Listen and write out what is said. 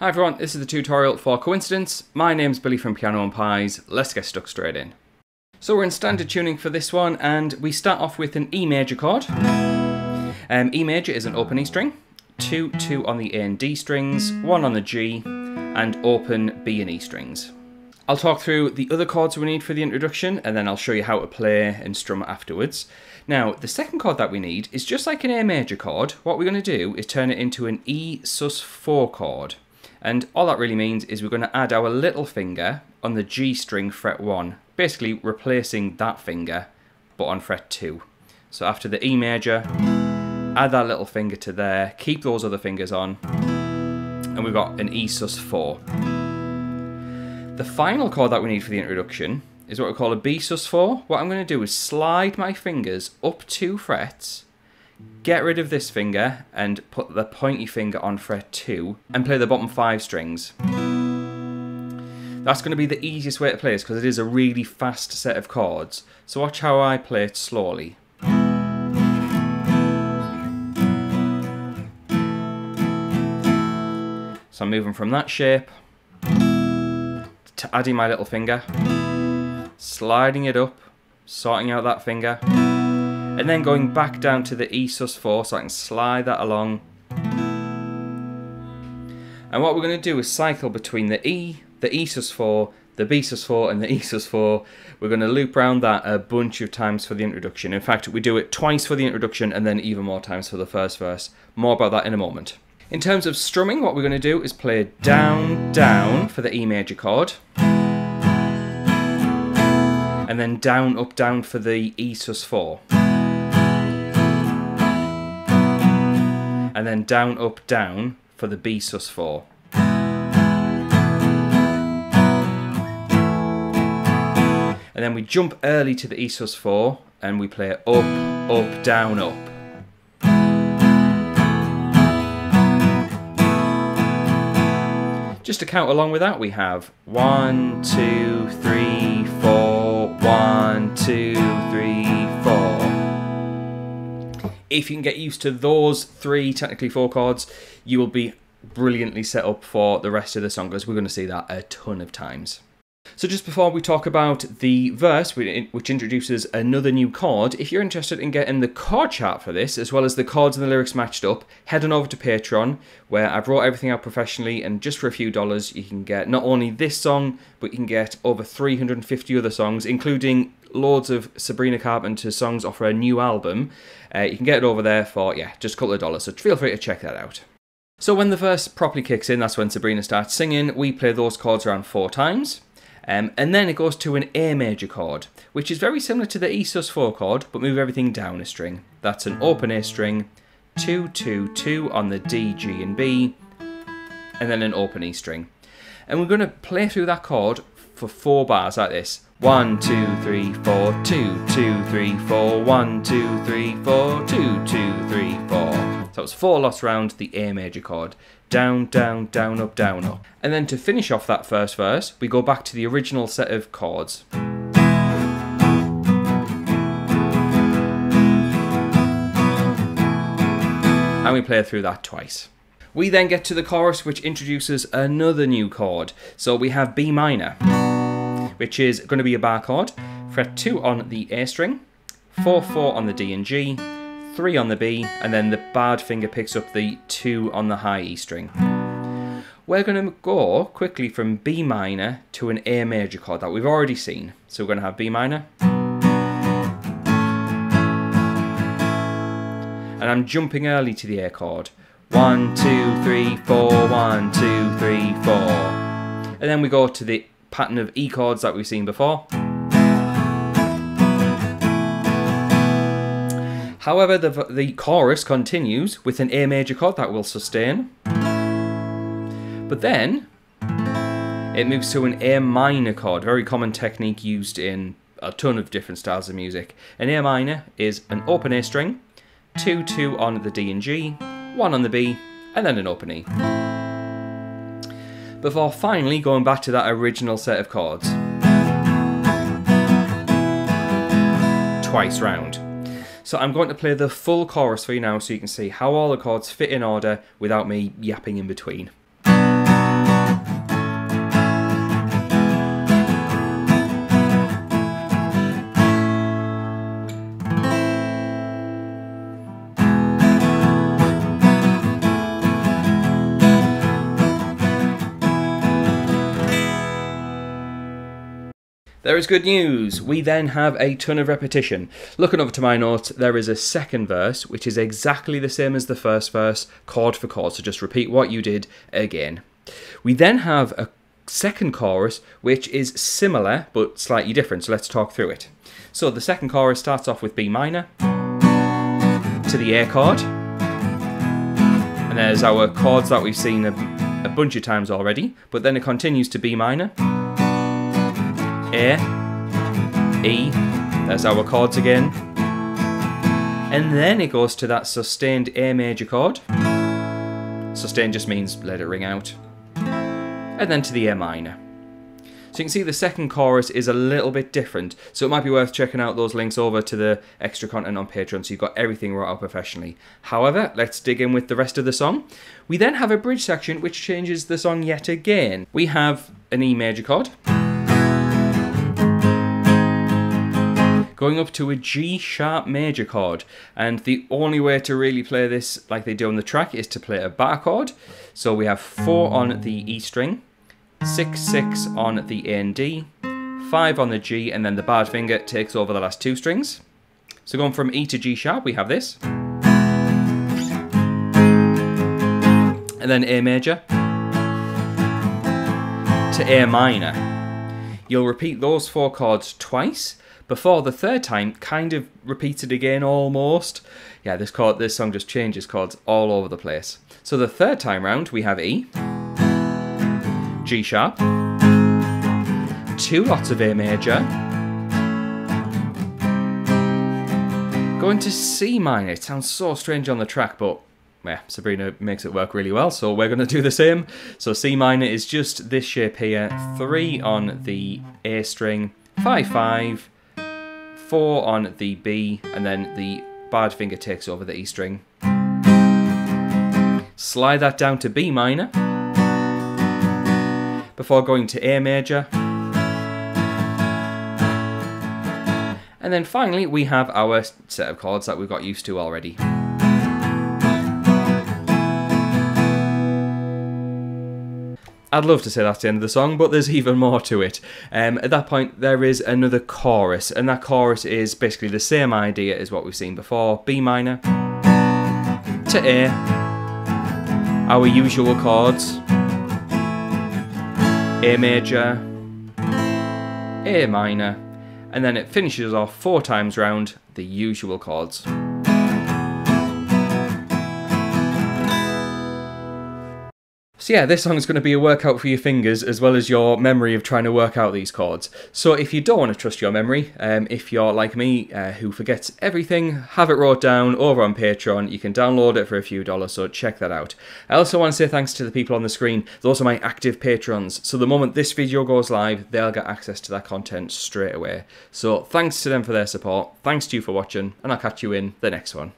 Hi everyone, this is the tutorial for Coincidence. My name's Billy from Piano and Pies. Let's get stuck straight in. So we're in standard tuning for this one, and we start off with an E major chord. E major is an open E string, 2 on the A and D strings, 1 on the G, and open B and E strings. I'll talk through the other chords we need for the introduction, and then I'll show you how to play and strum afterwards. Now, the second chord that we need is just like an A major chord. What we're going to do is turn it into an E sus4 chord. And all that really means is we're going to add our little finger on the G string fret 1, basically replacing that finger, but on fret 2. So after the E major, add that little finger to there, keep those other fingers on, and we've got an E sus4. The final chord that we need for the introduction is what we call a B sus4. What I'm going to do is slide my fingers up 2 frets, get rid of this finger and put the pointy finger on fret 2 and play the bottom 5 strings. That's going to be the easiest way to play this because it is a really fast set of chords. So watch how I play it slowly. So I'm moving from that shape to adding my little finger, sliding it up, sorting out that finger, and then going back down to the E sus4 so I can slide that along. And what we're going to do is cycle between the E sus4, the B sus4 and the E sus4. We're going to loop around that a bunch of times for the introduction. In fact, we do it twice for the introduction and then even more times for the first verse. More about that in a moment. In terms of strumming, what we're going to do is play down, down for the E major chord. And then down, up, down for the E sus4. And then down, up, down for the B sus4. And then we jump early to the E sus4 and we play up, up, down, up. Just to count along with that, we have 1, 2, 3, 4, 1, 2, 3, 4. If you can get used to those 3, technically 4 chords, you will be brilliantly set up for the rest of the song, because we're going to see that a ton of times. So just before we talk about the verse, which introduces another new chord, if you're interested in getting the chord chart for this, as well as the chords and the lyrics matched up, head on over to Patreon, where I've wrote everything out professionally, and just for a few dollars you can get not only this song, but you can get over 350 other songs, including loads of Sabrina Carpenter songs off her new album. You can get it over there for, yeah, just a couple of dollars, so feel free to check that out. So when the verse properly kicks in, that's when Sabrina starts singing. We play those chords around 4 times. And then it goes to an A major chord, which is very similar to the E sus4 chord, but move everything down a string. That's an open A string, 2, 2, 2 on the D, G and B, and then an open E string. And we're going to play through that chord for 4 bars like this. 1, 2, 3, 4, 2, 2, 3, 4, 1, 2, 3, 4, 2, 2, 3, 4. So it's 4 lots round the A major chord. Down, down, down, up, down, up. And then to finish off that first verse, we go back to the original set of chords. And we play through that twice. We then get to the chorus, which introduces another new chord. So we have B minor, which is going to be a bar chord. Fret 2 on the A string, 4, 4 on the D and G, 3 on the B, and then the barred finger picks up the 2 on the high E string. We're going to go quickly from B minor to an A major chord that we've already seen. So we're going to have B minor. And I'm jumping early to the A chord. 1, 2, 3, 4, 1, 2, 3, 4. And then we go to the pattern of E chords that we've seen before. However, the chorus continues with an A major chord that will sustain. But then it moves to an A minor chord, very common technique used in a ton of different styles of music. An A minor is an open A string, 2, 2 on the D and G, 1 on the B, and then an open E. Before finally going back to that original set of chords. Twice round. So I'm going to play the full chorus for you now so you can see how all the chords fit in order without me yapping in between. There is good news. We then have a ton of repetition. Looking over to my notes, there is a second verse, which is exactly the same as the first verse, chord for chord. So just repeat what you did again. We then have a second chorus, which is similar, but slightly different. So let's talk through it. So the second chorus starts off with B minor to the A chord. And there's our chords that we've seen a bunch of times already. But then it continues to B minor. A, E, there's our chords again, and then it goes to that sustained A major chord. Sustained just means let it ring out, and then to the A minor. So you can see the second chorus is a little bit different, so it might be worth checking out those links over to the extra content on Patreon so you've got everything wrought out professionally. However, let's dig in with the rest of the song. We then have a bridge section which changes the song yet again. We have an E major chord, going up to a G sharp major chord, and the only way to really play this like they do on the track is to play a bar chord. So we have 4 on the E string, 6, 6 on the A and D, 5 on the G, and then the barred finger takes over the last 2 strings. So going from E to G sharp, we have this, and then A major to A minor. You'll repeat those 4 chords twice, before the third time kind of repeats it again almost. Yeah, this song just changes chords all over the place. So the third time round we have E, G sharp, 2 lots of A major, going to C minor. It sounds so strange on the track, but yeah, Sabrina makes it work really well, so we're going to do the same. So C minor is just this shape here, 3 on the A string, 5, 5, 4 on the B, and then the barred finger takes over the E string. Slide that down to B minor before going to A major. And then finally we have our set of chords that we've got used to already. I'd love to say that's the end of the song, but there's even more to it. At that point, there is another chorus, and that chorus is basically the same idea as what we've seen before. B minor to A, our usual chords, A major, A minor, and then it finishes off 4 times round the usual chords. So yeah, this song is going to be a workout for your fingers as well as your memory of trying to work out these chords. So if you don't want to trust your memory, if you're like me who forgets everything, have it wrote down over on Patreon. You can download it for a few dollars, so check that out. I also want to say thanks to the people on the screen. Those are my active patrons. So the moment this video goes live, they'll get access to that content straight away. So thanks to them for their support. Thanks to you for watching, and I'll catch you in the next one.